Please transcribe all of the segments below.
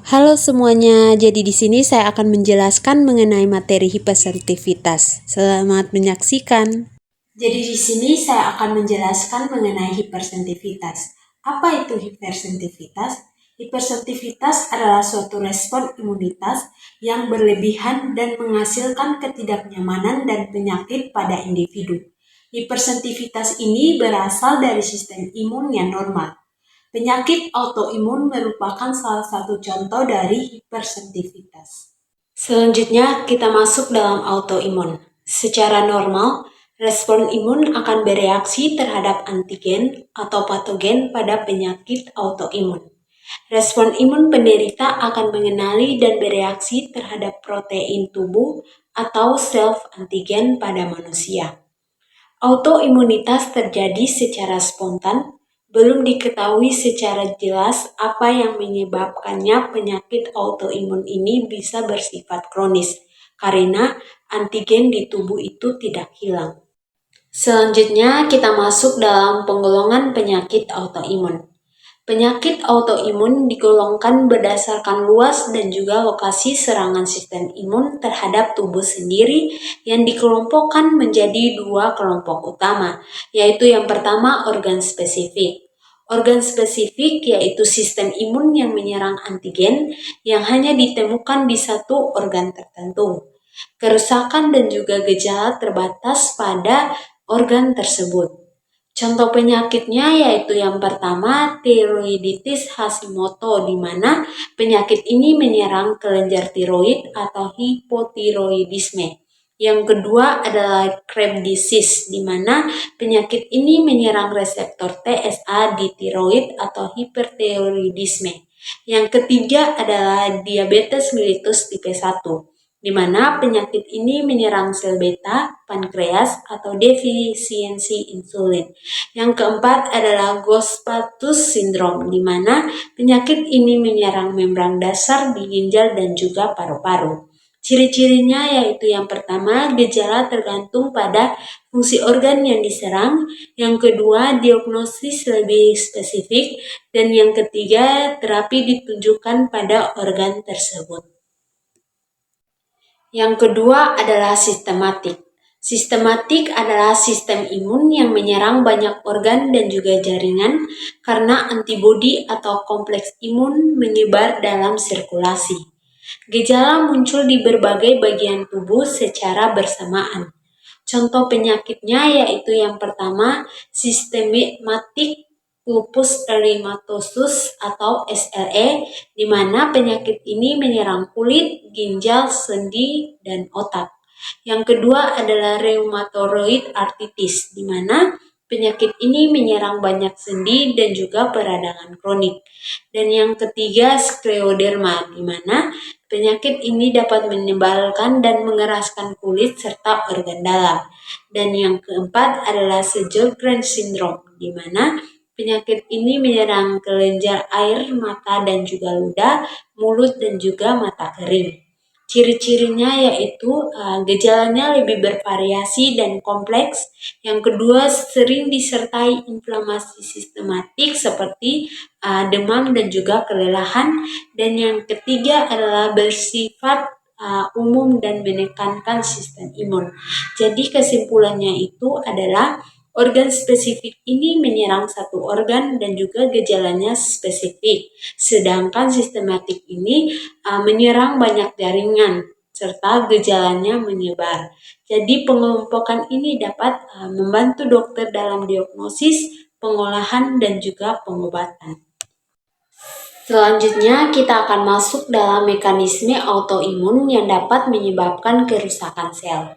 Halo semuanya, jadi di sini saya akan menjelaskan mengenai materi hipersensitivitas. Selamat menyaksikan. Jadi di sini saya akan menjelaskan mengenai hipersensitivitas. Apa itu hipersensitivitas? Hipersensitivitas adalah suatu respon imunitas yang berlebihan dan menghasilkan ketidaknyamanan dan penyakit pada individu. Hipersensitivitas ini berasal dari sistem imun yang normal. Penyakit autoimun merupakan salah satu contoh dari hipersensitivitas. Selanjutnya, kita masuk dalam autoimun. Secara normal, respon imun akan bereaksi terhadap antigen atau patogen pada penyakit autoimun. Respon imun penderita akan mengenali dan bereaksi terhadap protein tubuh atau self-antigen pada manusia. Autoimunitas terjadi secara spontan. Belum diketahui secara jelas apa yang menyebabkannya. Penyakit autoimun ini bisa bersifat kronis karena antigen di tubuh itu tidak hilang. Selanjutnya kita masuk dalam penggolongan penyakit autoimun. Penyakit autoimun digolongkan berdasarkan luas dan juga lokasi serangan sistem imun terhadap tubuh sendiri yang dikelompokkan menjadi dua kelompok utama, yaitu yang pertama organ spesifik. Organ spesifik yaitu sistem imun yang menyerang antigen yang hanya ditemukan di satu organ tertentu. Kerusakan dan juga gejala terbatas pada organ tersebut. Contoh penyakitnya yaitu yang pertama tiroiditis Hashimoto, di mana penyakit ini menyerang kelenjar tiroid atau hipotiroidisme. Yang kedua adalah Crohn's disease, di mana penyakit ini menyerang reseptor TSA di tiroid atau hipertiroidisme. Yang ketiga adalah diabetes mellitus tipe 1, di mana penyakit ini menyerang sel beta, pankreas, atau defisiensi insulin. Yang keempat adalah Ghost-Patus syndrome, di mana penyakit ini menyerang membran dasar di ginjal dan juga paru-paru. Ciri-cirinya yaitu yang pertama, gejala tergantung pada fungsi organ yang diserang. Yang kedua, diagnosis lebih spesifik. Dan yang ketiga, terapi ditunjukkan pada organ tersebut. Yang kedua adalah sistematik. Sistematik adalah sistem imun yang menyerang banyak organ dan juga jaringan karena antibodi atau kompleks imun menyebar dalam sirkulasi. Gejala muncul di berbagai bagian tubuh secara bersamaan. Contoh penyakitnya yaitu yang pertama, sistematik lupus erythematosus atau SLE, di mana penyakit ini menyerang kulit, ginjal, sendi, dan otak. Yang kedua adalah rheumatoid arthritis, di mana penyakit ini menyerang banyak sendi dan juga peradangan kronik. Dan yang ketiga skleroderma, di mana penyakit ini dapat menebalkan dan mengeraskan kulit serta organ dalam. Dan yang keempat adalah Sjögren syndrome, di mana penyakit ini menyerang kelenjar air, mata, dan juga ludah, mulut, dan juga mata kering. Ciri-cirinya yaitu gejalanya lebih bervariasi dan kompleks. Yang kedua, sering disertai inflamasi sistematik seperti demam dan juga kelelahan. Dan yang ketiga adalah bersifat umum dan menekankan sistem imun. Jadi kesimpulannya itu adalah organ spesifik ini menyerang satu organ dan juga gejalanya spesifik. Sedangkan sistematik ini menyerang banyak jaringan serta gejalanya menyebar. Jadi pengelompokan ini dapat membantu dokter dalam diagnosis, pengolahan, dan juga pengobatan. Selanjutnya kita akan masuk dalam mekanisme autoimun yang dapat menyebabkan kerusakan sel.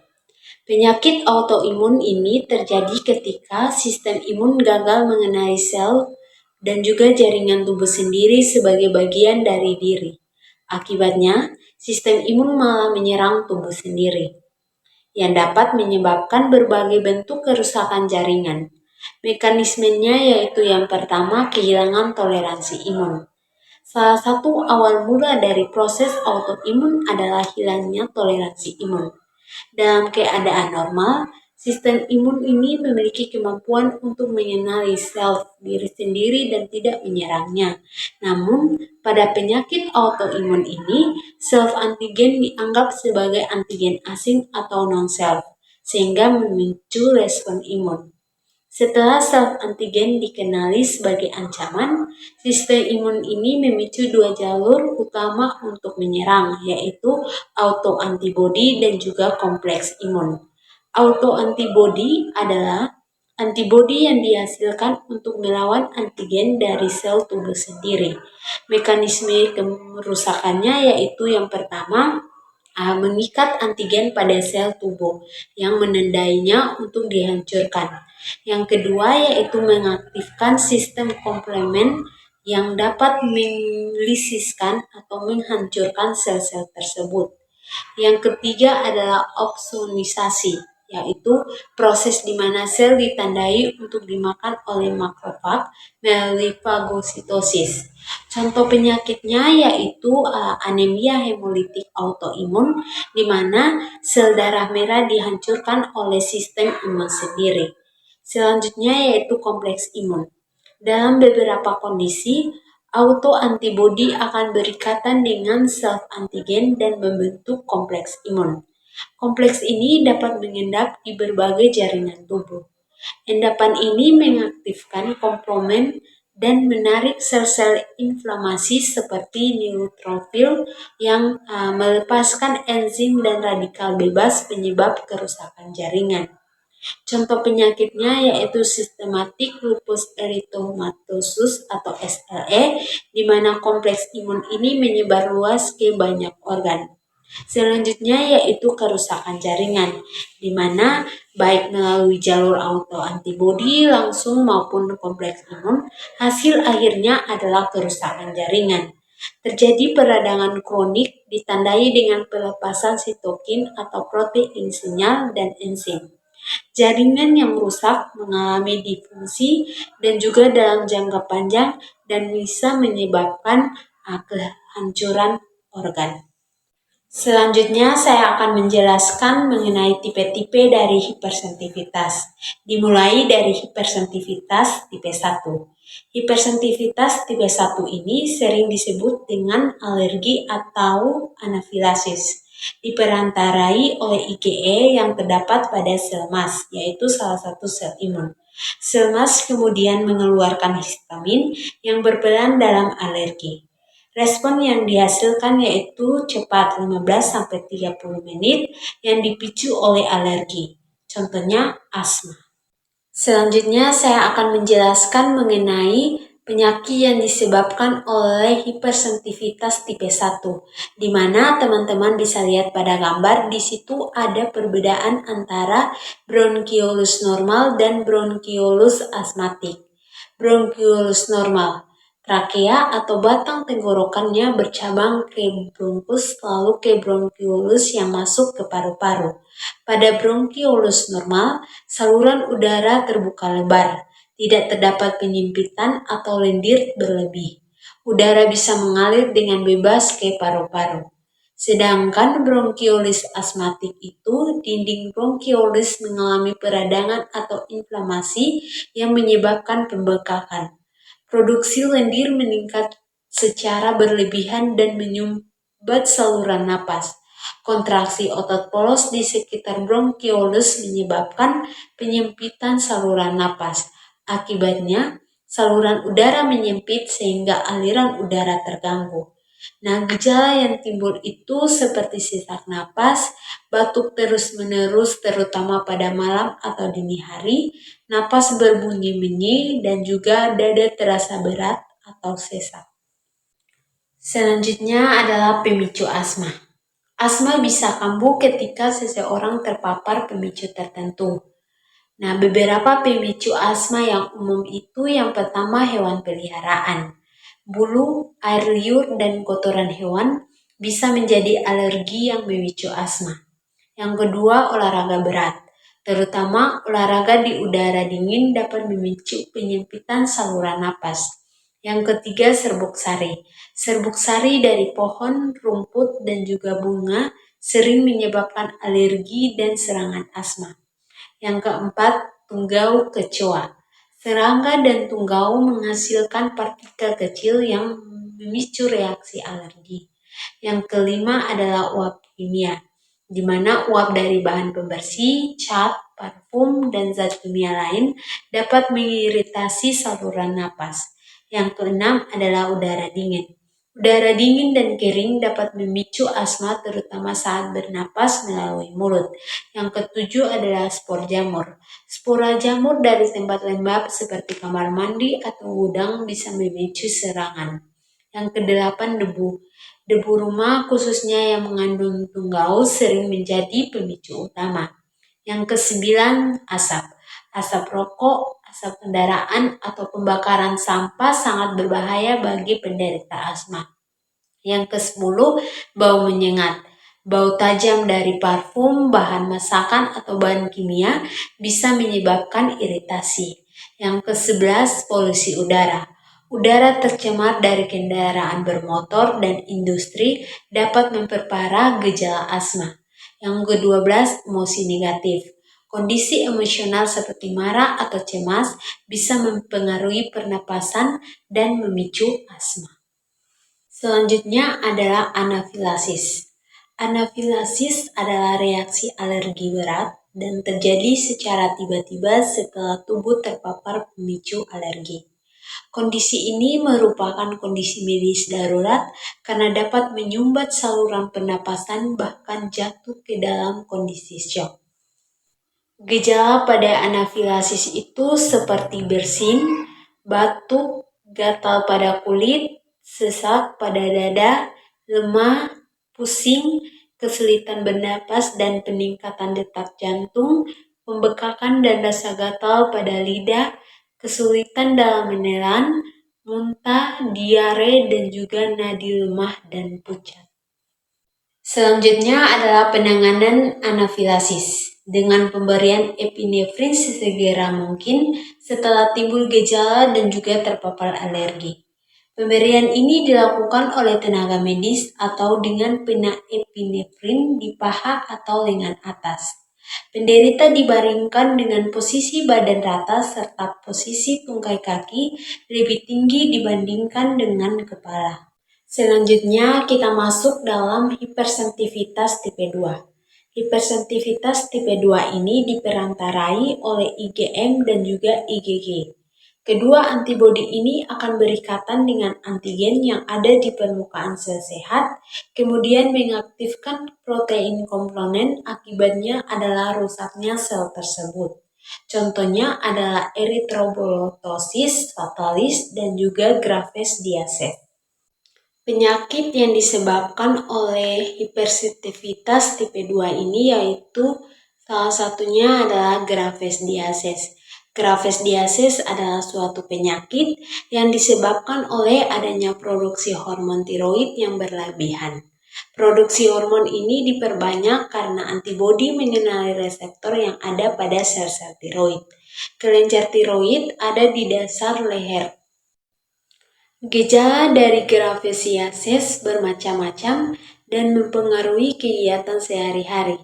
Penyakit autoimun ini terjadi ketika sistem imun gagal mengenali sel dan juga jaringan tubuh sendiri sebagai bagian dari diri. Akibatnya, sistem imun malah menyerang tubuh sendiri, yang dapat menyebabkan berbagai bentuk kerusakan jaringan. Mekanismenya yaitu yang pertama, kehilangan toleransi imun. Salah satu awal mula dari proses autoimun adalah hilangnya toleransi imun. Dalam keadaan normal, Sistem imun ini memiliki kemampuan untuk mengenali sel diri sendiri dan tidak menyerangnya. Namun, pada penyakit autoimun ini, self antigen dianggap sebagai antigen asing atau non-self, sehingga memicu respon imun. Setelah self antigen dikenali sebagai ancaman, sistem imun ini memicu dua jalur utama untuk menyerang, yaitu autoantibodi dan juga kompleks imun. Autoantibodi adalah antibodi yang dihasilkan untuk melawan antigen dari sel tubuh sendiri. Mekanisme kerusakannya yaitu yang pertama, mengikat antigen pada sel tubuh yang menandainya untuk dihancurkan. Yang kedua yaitu mengaktifkan sistem komplement yang dapat melisiskan atau menghancurkan sel-sel tersebut. Yang ketiga adalah opsonisasi, yaitu proses di mana sel ditandai untuk dimakan oleh makrofag melalui fagositosis. Contoh penyakitnya yaitu anemia hemolitik autoimun, di mana sel darah merah dihancurkan oleh sistem imun sendiri. Selanjutnya yaitu kompleks imun. Dalam beberapa kondisi, autoantibodi akan berikatan dengan self antigen dan membentuk kompleks imun. Kompleks ini dapat mengendap di berbagai jaringan tubuh. Endapan ini mengaktifkan komplement dan menarik sel-sel inflamasi seperti neutrofil yang melepaskan enzim dan radikal bebas penyebab kerusakan jaringan. Contoh penyakitnya yaitu sistematik lupus eritomatosus atau SLE, di mana kompleks imun ini menyebar luas ke banyak organ. Selanjutnya yaitu kerusakan jaringan, di mana baik melalui jalur autoantibodi langsung maupun kompleks imun, hasil akhirnya adalah kerusakan jaringan. Terjadi peradangan kronik ditandai dengan pelepasan sitokin atau protein sinyal dan enzim. Jaringan yang rusak mengalami difungsi dan juga dalam jangka panjang dan bisa menyebabkan kehancuran organ. Selanjutnya saya akan menjelaskan mengenai tipe-tipe dari hipersensitivitas. Dimulai dari hipersensitivitas tipe 1. Hipersensitivitas tipe 1 ini sering disebut dengan alergi atau anafilasis. Diperantarai oleh IgE yang terdapat pada sel mas, yaitu salah satu sel imun. Sel mas kemudian mengeluarkan histamin yang berperan dalam alergi. Respon yang dihasilkan yaitu cepat 15-30 menit yang dipicu oleh alergi. Contohnya asma. Selanjutnya saya akan menjelaskan mengenai penyakit yang disebabkan oleh hipersensitivitas tipe 1, di mana teman-teman bisa lihat pada gambar di situ ada perbedaan antara bronkiolus normal dan bronkiolus asmatik. Bronkiolus normal, trakea atau batang tenggorokannya bercabang ke bronkus lalu ke bronkiolus yang masuk ke paru-paru. Pada bronkiolus normal, saluran udara terbuka lebar, tidak terdapat penyempitan atau lendir berlebih. Udara bisa mengalir dengan bebas ke paru-paru. Sedangkan bronkiolus asmatik itu, dinding bronkiolus mengalami peradangan atau inflamasi yang menyebabkan pembekakan. Produksi lendir meningkat secara berlebihan dan menyumbat saluran napas. Kontraksi otot polos di sekitar bronkiolus menyebabkan penyempitan saluran napas. Akibatnya, saluran udara menyempit sehingga aliran udara terganggu. Nah, gejala yang timbul itu seperti sesak napas, batuk terus-menerus terutama pada malam atau dini hari, napas berbunyi-bunyi, dan juga dada terasa berat atau sesak. Selanjutnya adalah pemicu asma. Asma bisa kambuh ketika seseorang terpapar pemicu tertentu. Nah, beberapa pemicu asma yang umum itu yang pertama hewan peliharaan. Bulu, air liur, dan kotoran hewan bisa menjadi alergi yang memicu asma. Yang kedua, olahraga berat. Terutama olahraga di udara dingin dapat memicu penyempitan saluran napas. Yang ketiga, serbuk sari. Serbuk sari dari pohon, rumput, dan juga bunga sering menyebabkan alergi dan serangan asma. Yang keempat, tunggau kecoa. Serangga dan tunggau menghasilkan partikel kecil yang memicu reaksi alergi. Yang kelima adalah uap kimia, di mana uap dari bahan pembersih, cat, parfum, dan zat kimia lain dapat mengiritasi saluran napas. Yang keenam adalah udara dingin. Udara dingin dan kering dapat memicu asma terutama saat bernapas melalui mulut. Yang ketujuh adalah spor jamur. Spora jamur dari tempat lembab seperti kamar mandi atau gudang bisa memicu serangan. Yang kedelapan, debu. Debu rumah khususnya yang mengandung tunggau sering menjadi pemicu utama. Yang kesembilan, asap. Asap rokok, asap kendaraan, atau pembakaran sampah sangat berbahaya bagi penderita asma. Yang kesepuluh, bau menyengat. Bau tajam dari parfum, bahan masakan, atau bahan kimia bisa menyebabkan iritasi. Yang kesebelas, polusi udara. Udara tercemar dari kendaraan bermotor dan industri dapat memperparah gejala asma. Yang kedua belas, emosi negatif. Kondisi emosional seperti marah atau cemas bisa mempengaruhi pernapasan dan memicu asma. Selanjutnya adalah anafilasis. Anafilasis adalah reaksi alergi berat dan terjadi secara tiba-tiba setelah tubuh terpapar pemicu alergi. Kondisi ini merupakan kondisi medis darurat karena dapat menyumbat saluran pernapasan bahkan jatuh ke dalam kondisi syok. Gejala pada anafilasis itu seperti bersin, batuk, gatal pada kulit, sesak pada dada, lemah, pusing, kesulitan bernapas dan peningkatan detak jantung, pembekakan dan rasa gatal pada lidah, kesulitan dalam menelan, muntah, diare, dan juga nadi lemah dan pucat. Selanjutnya adalah penanganan anafilasis dengan pemberian epinefrin sesegera mungkin setelah timbul gejala dan juga terpapar alergi. Pemberian ini dilakukan oleh tenaga medis atau dengan pena epinefrin di paha atau lengan atas. Penderita dibaringkan dengan posisi badan rata serta posisi tungkai kaki lebih tinggi dibandingkan dengan kepala. Selanjutnya kita masuk dalam hipersensitivitas tipe 2. Hipersensitivitas tipe 2 ini diperantarai oleh IgM dan juga IgG. Kedua antibodi ini akan berikatan dengan antigen yang ada di permukaan sel sehat, kemudian mengaktifkan protein komponen, akibatnya adalah rusaknya sel tersebut. Contohnya adalah eritrobolotosis fatalis dan juga Graves disease. Penyakit yang disebabkan oleh hipersensitivitas tipe 2 ini yaitu salah satunya adalah Graves disease. Graves disease adalah suatu penyakit yang disebabkan oleh adanya produksi hormon tiroid yang berlebihan. Produksi hormon ini diperbanyak karena antibodi mengenali reseptor yang ada pada sel-sel tiroid. Kelenjar tiroid ada di dasar leher. Gejala dari Gravesiasis bermacam-macam dan mempengaruhi kegiatan sehari-hari.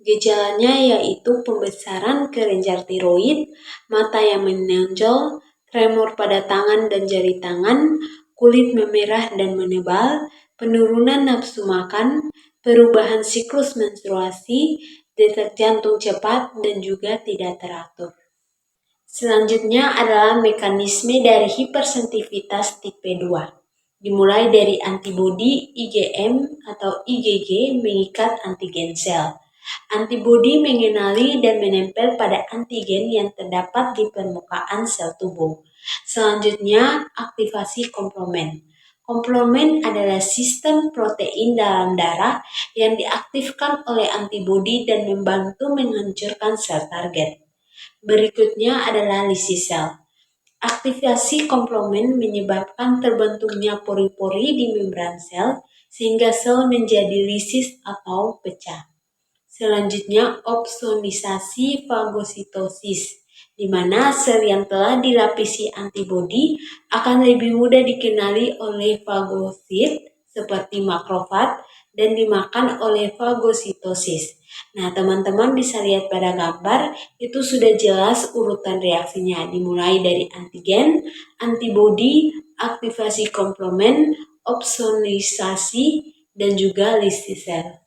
Gejalanya yaitu pembesaran kelenjar tiroid, mata yang menonjol, tremor pada tangan dan jari tangan, kulit memerah dan menebal, penurunan nafsu makan, perubahan siklus menstruasi, detak jantung cepat, dan juga tidak teratur. Selanjutnya adalah mekanisme dari hipersensitivitas tipe 2. Dimulai dari antibodi IgM atau IgG mengikat antigen sel. Antibodi mengenali dan menempel pada antigen yang terdapat di permukaan sel tubuh. Selanjutnya, aktivasi komplement. Komplement adalah sistem protein dalam darah yang diaktifkan oleh antibodi dan membantu menghancurkan sel target. Berikutnya adalah lysis sel. Aktivasi komplement menyebabkan terbentuknya pori-pori di membran sel sehingga sel menjadi lisis atau pecah. Selanjutnya opsonisasi fagositosis, di mana sel yang telah dilapisi antibodi akan lebih mudah dikenali oleh fagosit seperti makrofag dan dimakan oleh fagositosis. Nah, teman-teman bisa lihat pada gambar, itu sudah jelas urutan reaksinya, dimulai dari antigen, antibodi, aktivasi komplement, opsonisasi, dan juga lysis sel.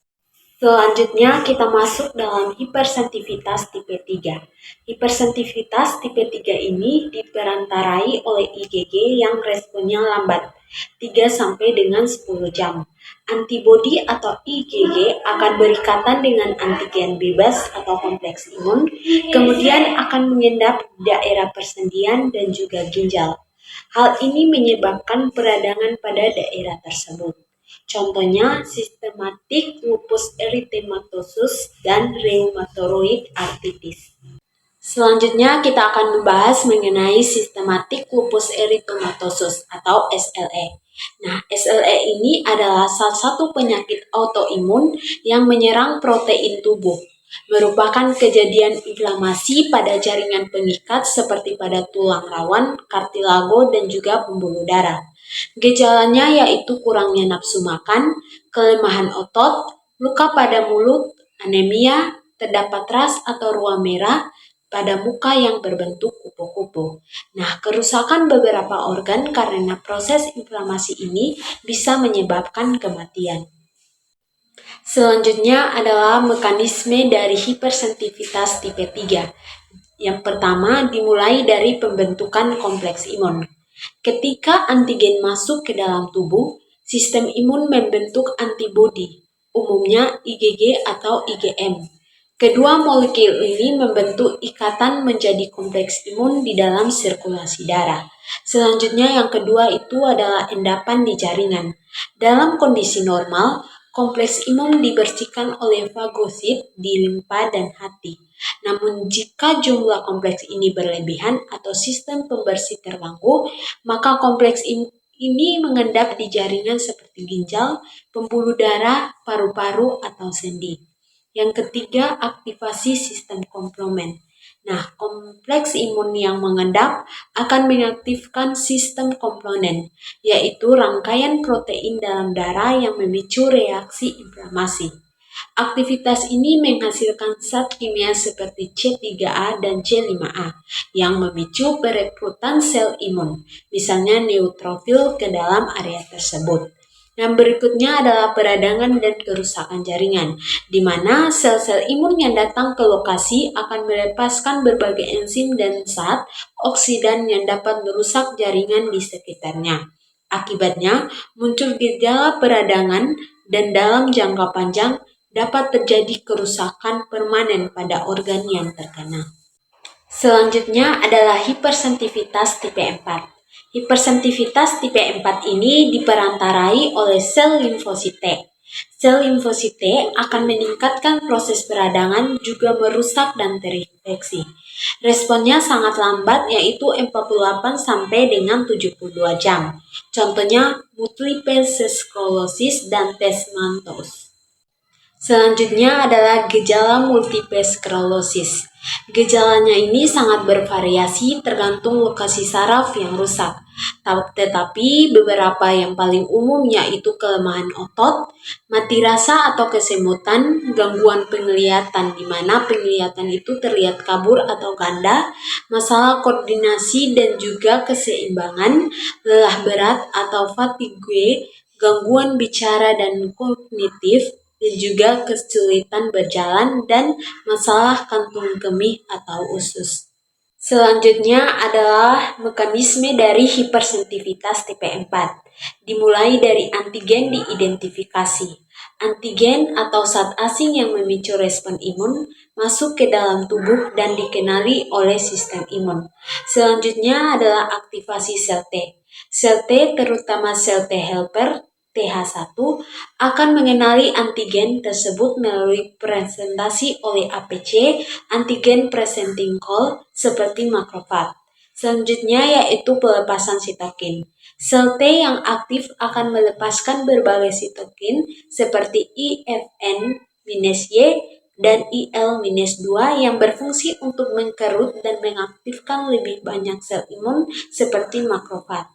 Selanjutnya kita masuk dalam hipersensitivitas tipe 3. Hipersensitivitas tipe 3 ini diperantarai oleh IgG yang responnya lambat, 3 sampai dengan 10 jam. Antibodi atau IgG akan berikatan dengan antigen bebas atau kompleks imun, kemudian akan mengendap daerah persendian dan juga ginjal. Hal ini menyebabkan peradangan pada daerah tersebut. Contohnya sistematik lupus eritematosus dan rheumatoid arthritis. Selanjutnya kita akan membahas mengenai sistematik lupus eritematosus atau SLE. Nah, SLE ini adalah salah satu penyakit autoimun yang menyerang protein tubuh. Merupakan kejadian inflamasi pada jaringan pengikat seperti pada tulang rawan, kartilago, dan juga pembuluh darah. Gejalanya yaitu kurangnya nafsu makan, kelemahan otot, luka pada mulut, anemia, terdapat ras atau ruam merah pada muka yang berbentuk kupu-kupu. Nah, kerusakan beberapa organ karena proses inflamasi ini bisa menyebabkan kematian. Selanjutnya adalah mekanisme dari hipersensitivitas tipe 3. Yang pertama dimulai dari pembentukan kompleks imun. Ketika antigen masuk ke dalam tubuh, sistem imun membentuk antibodi, umumnya IgG atau IgM. Kedua molekul ini membentuk ikatan menjadi kompleks imun di dalam sirkulasi darah. Selanjutnya yang kedua itu adalah endapan di jaringan. Dalam kondisi normal, kompleks imun dibersihkan oleh fagosit di limpa dan hati. Namun jika jumlah kompleks ini berlebihan atau sistem pembersih terganggu, maka kompleks ini mengendap di jaringan seperti ginjal, pembuluh darah, paru-paru, atau sendi. Yang ketiga, aktivasi sistem komplement. Nah, kompleks imun yang mengendap akan mengaktifkan sistem komponen, yaitu rangkaian protein dalam darah yang memicu reaksi inflamasi. Aktivitas ini menghasilkan zat kimia seperti C3A dan C5A yang memicu perekrutan sel imun, misalnya neutrofil ke dalam area tersebut. Yang berikutnya adalah peradangan dan kerusakan jaringan, di mana sel-sel imun yang datang ke lokasi akan melepaskan berbagai enzim dan zat oksidan yang dapat merusak jaringan di sekitarnya. Akibatnya, muncul gejala peradangan dan dalam jangka panjang dapat terjadi kerusakan permanen pada organ yang terkena. Selanjutnya adalah hipersensitivitas tipe 4. Hipersensitivitas tipe 4 ini diperantarai oleh sel limfosit T. Sel limfosit T akan meningkatkan proses peradangan, juga merusak dan terinfeksi. Responnya sangat lambat, yaitu 48 sampai dengan 72 jam. Contohnya multiple sclerosis dan desmantos. Selanjutnya adalah gejala multiple sclerosis. Gejalanya ini sangat bervariasi tergantung lokasi saraf yang rusak. Tetapi beberapa yang paling umum yaitu kelemahan otot, mati rasa atau kesemutan, gangguan penglihatan di mana penglihatan itu terlihat kabur atau ganda, masalah koordinasi dan juga keseimbangan, lelah berat atau fatigue, gangguan bicara dan kognitif, dan juga kesulitan berjalan dan masalah kantung kemih atau usus. Selanjutnya adalah mekanisme dari hipersensitivitas tipe 4. Dimulai dari antigen diidentifikasi. Antigen atau zat asing yang memicu respon imun masuk ke dalam tubuh dan dikenali oleh sistem imun. Selanjutnya adalah aktivasi sel T. Sel T, terutama sel T helper, TH1, akan mengenali antigen tersebut melalui presentasi oleh APC, antigen presenting cell, seperti makrofag. Selanjutnya yaitu pelepasan sitokin. Sel T yang aktif akan melepaskan berbagai sitokin seperti IFN-Y dan IL-2 yang berfungsi untuk mengkerut dan mengaktifkan lebih banyak sel imun seperti makrofag.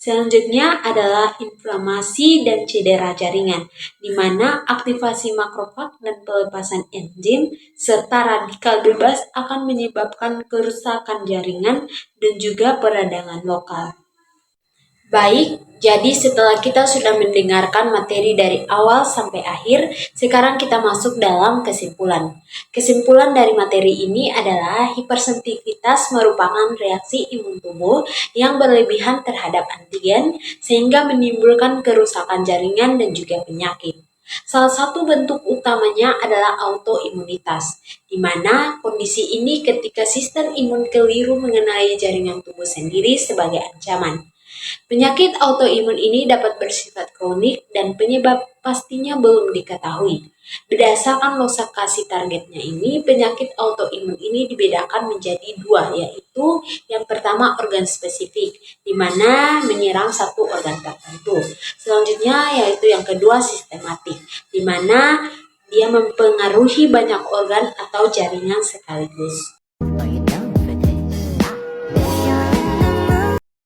Selanjutnya adalah inflamasi dan cedera jaringan, di mana aktivasi makrofag dan pelepasan enzim serta radikal bebas akan menyebabkan kerusakan jaringan dan juga peradangan lokal. Baik, jadi setelah kita sudah mendengarkan materi dari awal sampai akhir, sekarang kita masuk dalam kesimpulan. Kesimpulan dari materi ini adalah hipersensitivitas merupakan reaksi imun tubuh yang berlebihan terhadap antigen sehingga menimbulkan kerusakan jaringan dan juga penyakit. Salah satu bentuk utamanya adalah autoimunitas, di mana kondisi ini ketika sistem imun keliru mengenali jaringan tubuh sendiri sebagai ancaman. Penyakit autoimun ini dapat bersifat kronik dan penyebab pastinya belum diketahui. Berdasarkan lokasi targetnya ini, penyakit autoimun ini dibedakan menjadi dua, yaitu yang pertama organ spesifik, di mana menyerang satu organ tertentu. Selanjutnya yaitu yang kedua sistematik, di mana dia mempengaruhi banyak organ atau jaringan sekaligus.